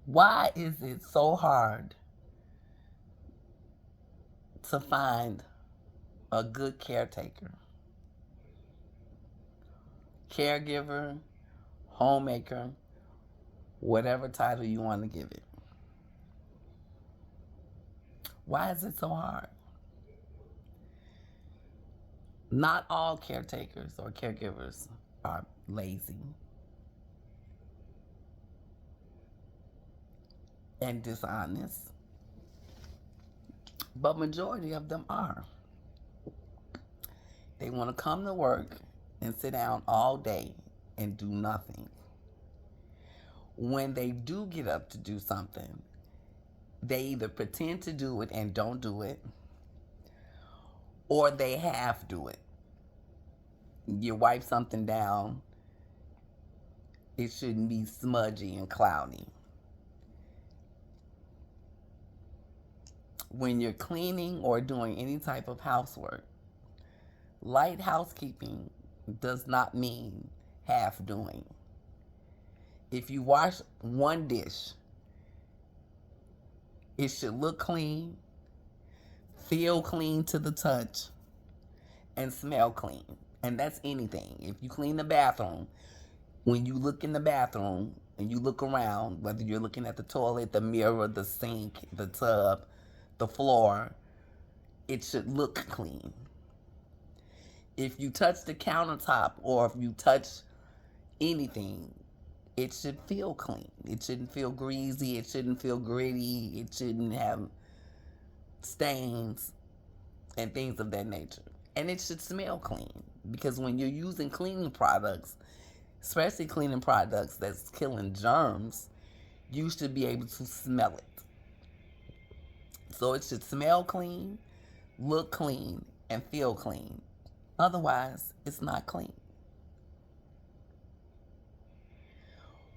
Why is it so hard to find a good caretaker, caregiver, homemaker, whatever title you want to give it? Why is it so hard? Not all caretakers or caregivers are lazy and dishonest, but majority of them are. They want to come to work and sit down all day and do nothing. When they do get up to do something, they either pretend to do it and don't do it, or they half do it. You wipe something down, it shouldn't be smudgy and cloudy. When you're cleaning or doing any type of housework, light housekeeping does not mean half doing. If you wash one dish, it should look clean, feel clean to the touch, and smell clean. And that's anything. If you clean the bathroom, when you look in the bathroom and you look around, whether you're looking at the toilet, the mirror, the sink, the tub, the floor, it should look clean. If you touch the countertop or if you touch anything, it should feel clean. It shouldn't feel greasy. It shouldn't feel gritty. It shouldn't have stains and things of that nature. And it should smell clean, because when you're using cleaning products, especially cleaning products that's killing germs, you should be able to smell it. So it should smell clean, look clean, and feel clean. Otherwise, it's not clean.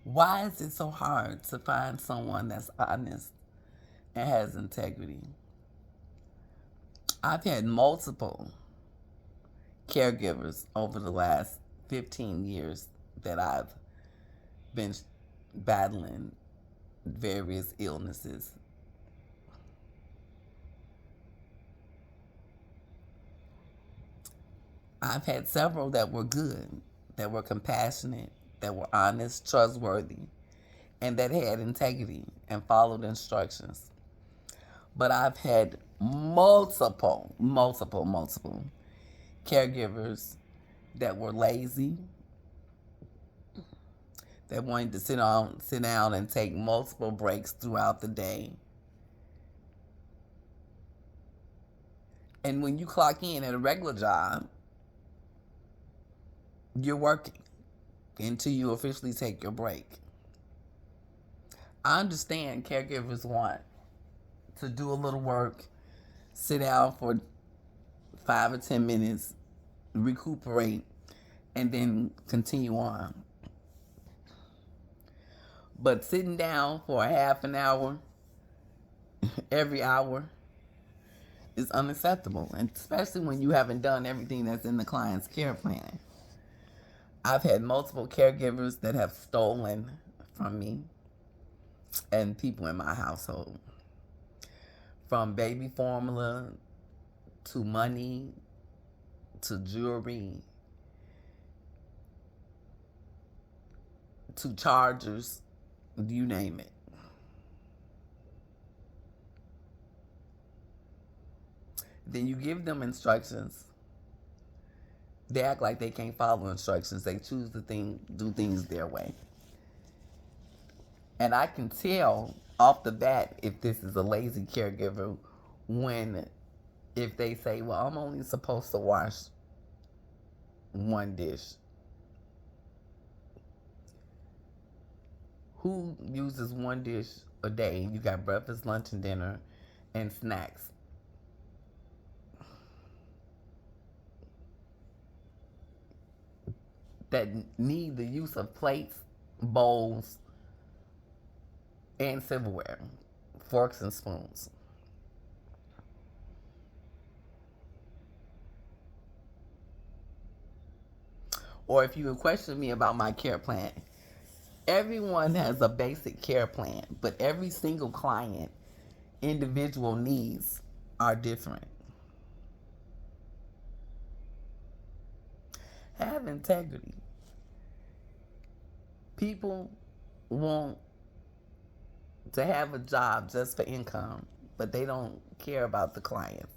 Why is it so hard to find someone that's honest and has integrity? I've had multiple caregivers over the last 15 years that I've been battling various illnesses. I've had several that were good, that were compassionate, that were honest, trustworthy, and that had integrity and followed instructions. But I've had multiple caregivers that were lazy, that wanted to sit down and take multiple breaks throughout the day. And when you clock in at a regular job, you're working until you officially take your break. I understand caregivers want to do a little work, sit down for 5 or 10 minutes, recuperate, and then continue on. But sitting down for a half an hour every hour is unacceptable, and especially when you haven't done everything that's in the client's care plan. I've had multiple caregivers that have stolen from me and people in my household, from baby formula to money to jewelry to chargers, you name it. Then you give them instructions. They act like they can't follow instructions. They choose to do things their way. And I can tell off the bat if this is a lazy caregiver if they say, well, I'm only supposed to wash one dish. Who uses one dish a day? You got breakfast, lunch, and dinner, and snacks. That need the use of plates, bowls, and silverware, forks and spoons. Or if you question me about my care plan, Everyone has a basic care plan, but every single client, individual needs are different. Have integrity. People want to have a job just for income, but they don't care about the clients.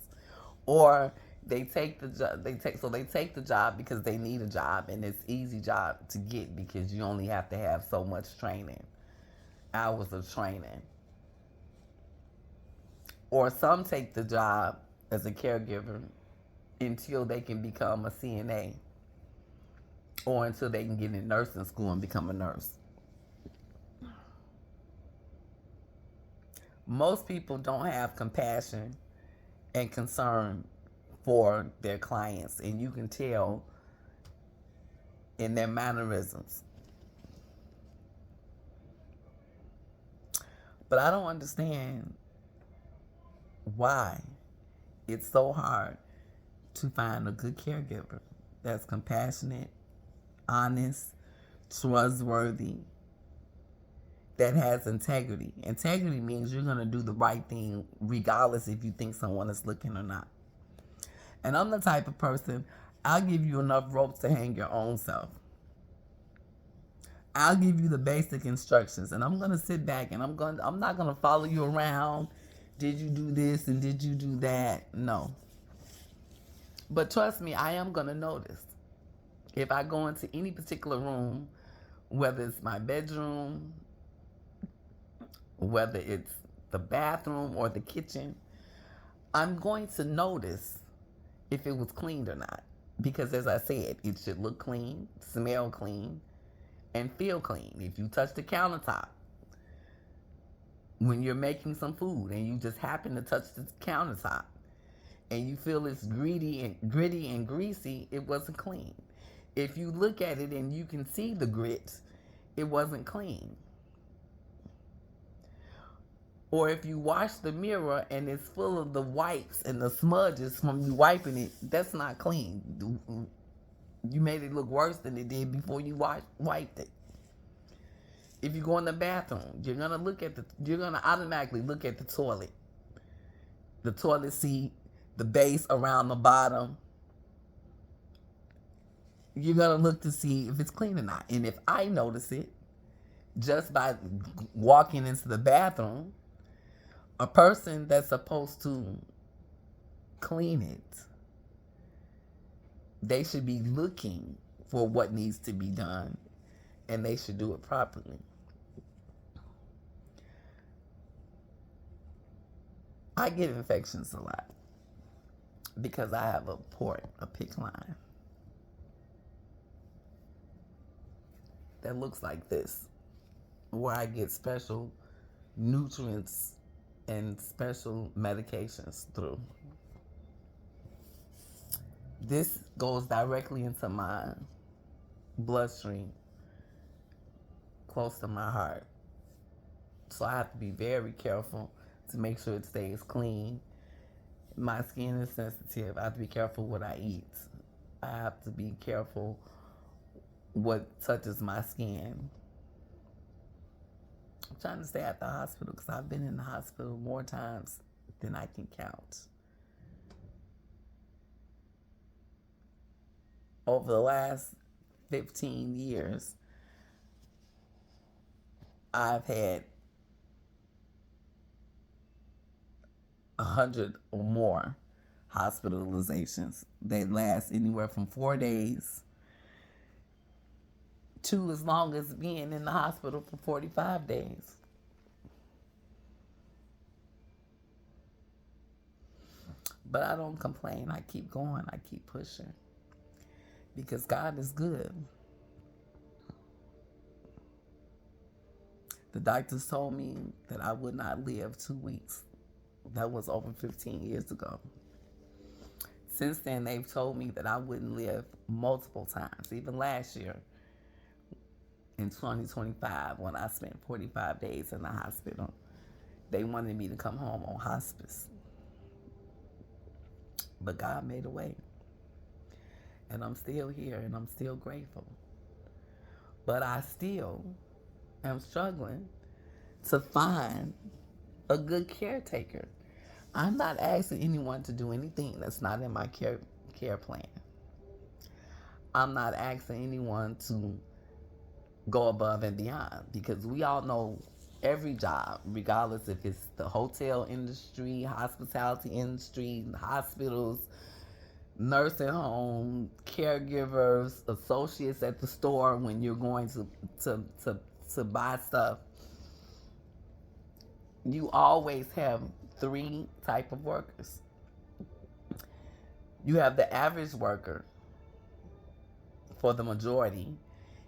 Or they take the job they take the job because they need a job, and it's easy job to get because you only have to have so much training, hours of training. Or some take the job as a caregiver until they can become a CNA, or until they can get in nursing school and become a nurse. Most people don't have compassion and concern for their clients, and you can tell in their mannerisms. But I don't understand why it's so hard to find a good caregiver that's compassionate, honest, trustworthy, that has integrity. Integrity means you're going to do the right thing regardless if you think someone is looking or not. And I'm the type of person, I'll give you enough ropes to hang your own self. I'll give you the basic instructions, and I'm going to sit back and I'm not going to follow you around. Did you do this and did you do that? No. But trust me, I am going to notice. If I go into any particular room, whether it's my bedroom, whether it's the bathroom or the kitchen, I'm going to notice if it was cleaned or not. Because as I said, it should look clean, smell clean, and feel clean. If you touch the countertop when you're making some food and you just happen to touch the countertop and you feel it's gritty and greasy, it wasn't clean. If you look at it and you can see the grits, it wasn't clean. Or if you wash the mirror and it's full of the wipes and the smudges from you wiping it, that's not clean. You made it look worse than it did before you wiped it. If you go in the bathroom, you're gonna automatically look at the toilet seat, the base around the bottom. You're gonna look to see if it's clean or not. And if I notice it just by walking into the bathroom, a person that's supposed to clean it, they should be looking for what needs to be done, and they should do it properly. I get infections a lot because I have a PICC line that looks like this, where I get special nutrients and special medications through. This goes directly into my bloodstream, close to my heart. So I have to be very careful to make sure it stays clean. My skin is sensitive. I have to be careful what I eat. I have to be careful what touches my skin. I'm trying to stay at the hospital because I've been in the hospital more times than I can count. Over the last 15 years, I've had 100 or more hospitalizations. They last anywhere from 4 days to as long as being in the hospital for 45 days. But I don't complain. I keep going. I keep pushing. Because God is good. The doctors told me that I would not live 2 weeks. That was over 15 years ago. Since then, they've told me that I wouldn't live multiple times. Even last year, in 2025, when I spent 45 days in the hospital, they wanted me to come home on hospice. But God made a way. And I'm still here, and I'm still grateful. But I still am struggling to find a good caretaker. I'm not asking anyone to do anything that's not in my care plan. I'm not asking anyone to go above and beyond because we all know every job, regardless if it's the hotel industry, hospitality industry, hospitals, nursing home, caregivers, associates at the store when you're going to, to, to buy stuff, you always have three type of workers. You have the average worker for the majority.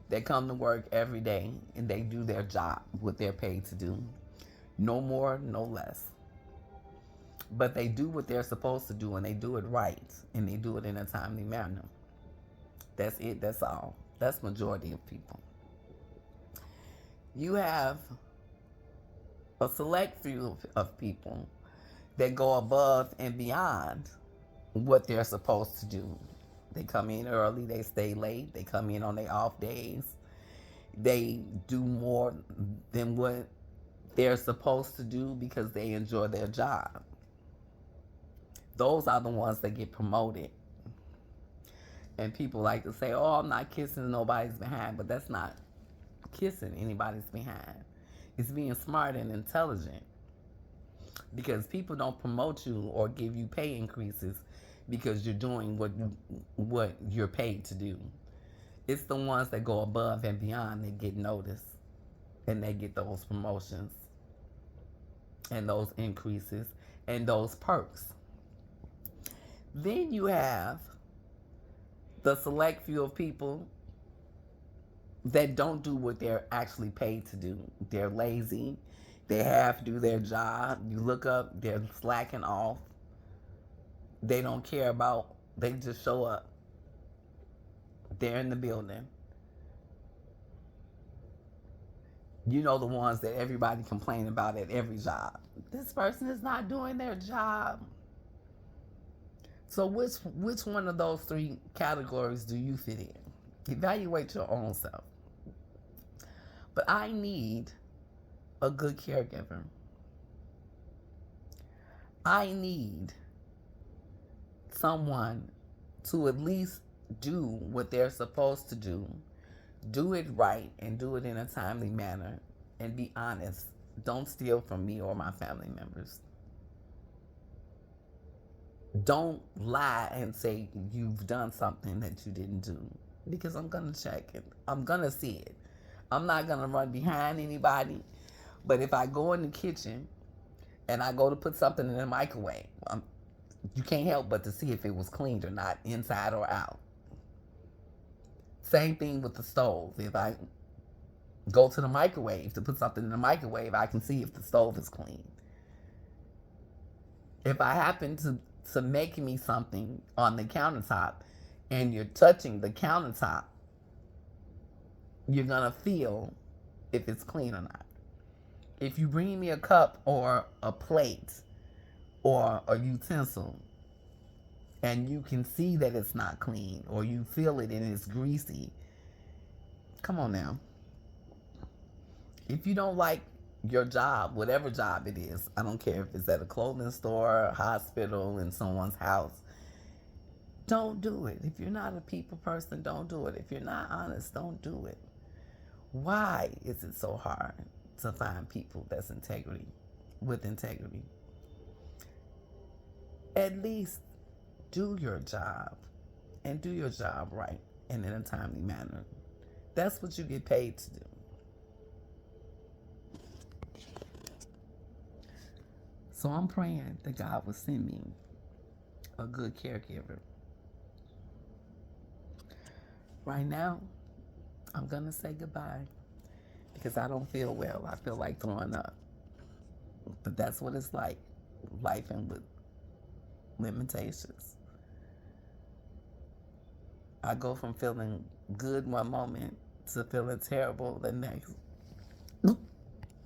They come to work every day and they do their job, what they're paid to do. No more, no less. But they do what they're supposed to do and they do it right and they do it in a timely manner. That's it, that's all. That's majority of people. You have a select few of people that go above and beyond what they're supposed to do. They come in early, they stay late, they come in on their off days. They do more than what they're supposed to do because they enjoy their job. Those are the ones that get promoted. And people like to say, oh, I'm not kissing nobody's behind, but that's not kissing anybody's behind. It's being smart and intelligent. Because people don't promote you or give you pay increases because you're doing what you're paid to do. It's the ones that go above and beyond that get noticed and they get those promotions and those increases and those perks. Then you have the select few of people that don't do what they're actually paid to do. They're lazy. They half do their job. You look up, they're slacking off. They don't care about, they just show up. They're in the building. You know, the ones that everybody complain about at every job. This person is not doing their job. So which one of those three categories do you fit in? Evaluate your own self. But I need a good caregiver. I need someone to at least do what they're supposed to do it right, and do it in a timely manner, and be honest. Don't steal from me or my family members. Don't lie and say you've done something that you didn't do, because I'm going to check it. I'm going to see it. I'm not going to run behind anybody. But if I go in the kitchen and I go to put something in the microwave, you can't help but to see if it was cleaned or not, inside or out. Same thing with the stove. If I go to the microwave to put something in the microwave, I can see if the stove is clean. If I happen to make me something on the countertop and you're touching the countertop, you're going to feel if it's clean or not. If you bring me a cup or a plate or a utensil and you can see that it's not clean, or you feel it and it's greasy, come on now. If you don't like your job, whatever job it is, I don't care if it's at a clothing store, a hospital, in someone's house, don't do it. If you're not a people person, don't do it. If you're not honest, don't do it. Why is it so hard to find people that's with integrity? At least do your job, and do your job right and in a timely manner. That's what you get paid to do. So I'm praying that God will send me a good caregiver. Right now, I'm going to say goodbye because I don't feel well. I feel like throwing up. But that's what it's like, life and with limitations. I go from feeling good one moment to feeling terrible the next.